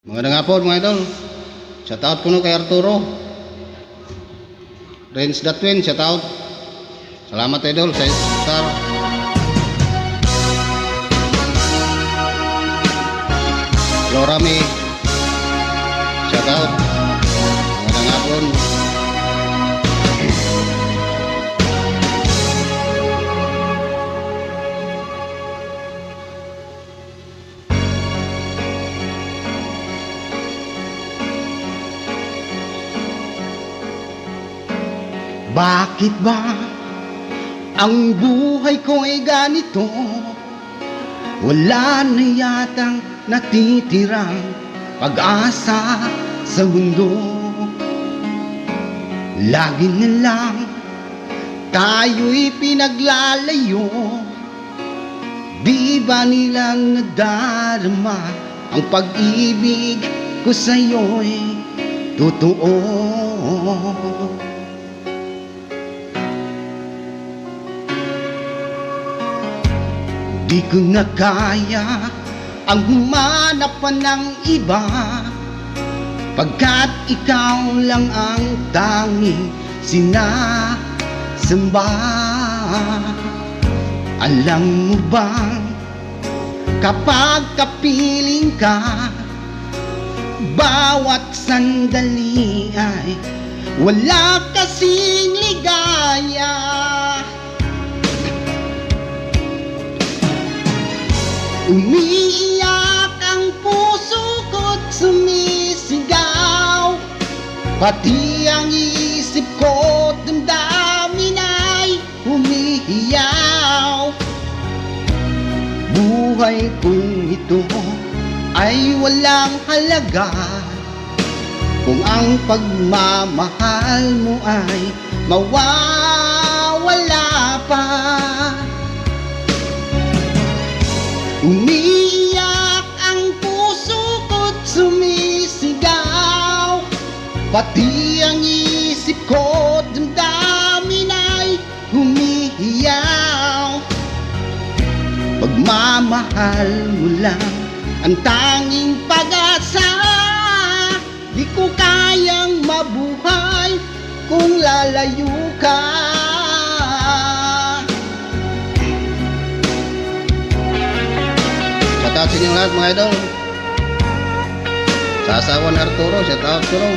Magandang hapon mga idol. Shout out po no kay Arturo Range the Twin, shout out. Salamat idol sa star. Lorami, shout out. Magandang hapon. Bakit ba ang buhay ko ay ganito? Wala na yatang natitirang pag-asa sa mundo. Lagi na lang tayo'y pinaglalayo. Di ba nilang nadarama ang pag-ibig ko sa'yo'y totoo? Di ko na kaya ang humanap pa ng iba, pagkat ikaw lang ang tanging sinasamba. Alam mo bang kapag kapiling ka, bawat sandali ay wala kasing ligaya. Umiiyak ang puso ko't sumisigaw, pati ang isip ko't damdamin ay humihiyaw. Buhay kong ito ay walang halaga kung ang pagmamahal mo ay mawawala pa. Umiiyak ang puso ko't sumisigaw, pati ang isip ko't damdamin ay humihiyaw. Pagmamahal mo lang ang tanging pag-asa, di ko kayang mabuhay kung lalayo ka. Shout out sa inyong lahat mga idol. Sa asawa ni Arturo, shout out po no.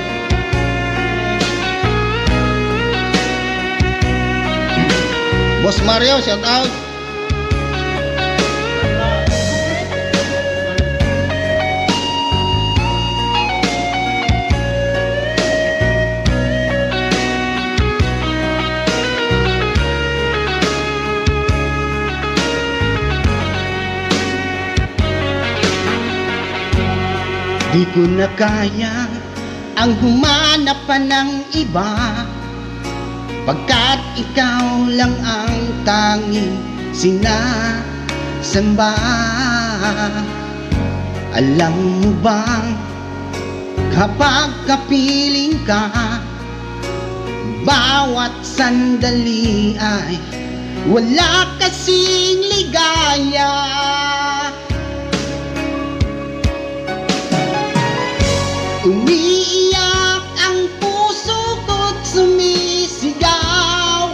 Boss Mario, shout out. Di ko na kaya ang humanap pa ng iba, pagkat ikaw lang ang tanging sinasamba. Alam mo bang kapag kapiling ka, bawat sandali ay wala kasing ligaya. Umiiyak ang puso ko't sumisigaw,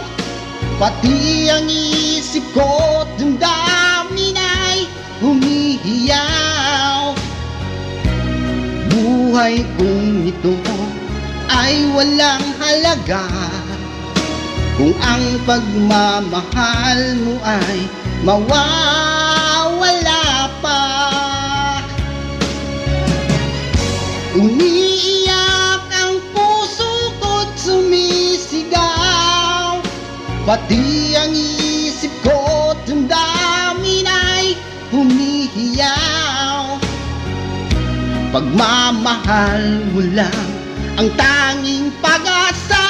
pati ang isip ko't damdamin ay humihiyaw. Buhay kong ito ay walang halaga kung ang pagmamahal mo ay mawawala pa. Umiiyak ang puso ko't sumisigaw, pati ang isip ko't damdamin ay humihiyaw. Pagmamahal mo lang ang tanging pag-asa,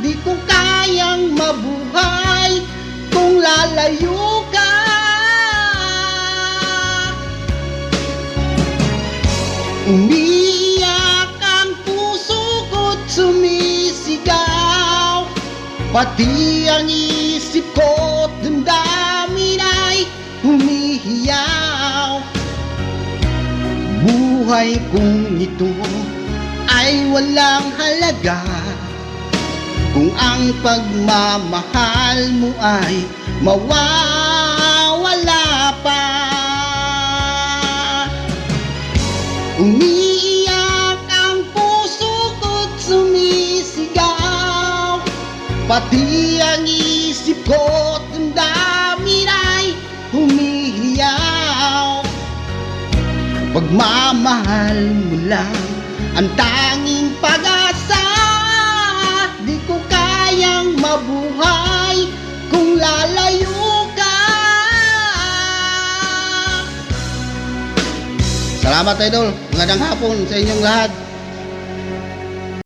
di ko kayang mabuhay kung lalayo ka. Umiiyak ang puso ko't sumisigaw, pati ang isip ko't damdamin ay humihiyaw. buhay kong ito ay walang halaga kung ang pagmamahal mo ay mawawala pa. Umiiyak ang puso ko't sumisigaw, pati ang isip ko't damdamin ay humihiyaw. Pagmamahal mo lang ang tanging pag-asa, di ko kayang mabuhay kung lalayo ka. Salamat, Idol. Magandang hapon sa inyong lahat.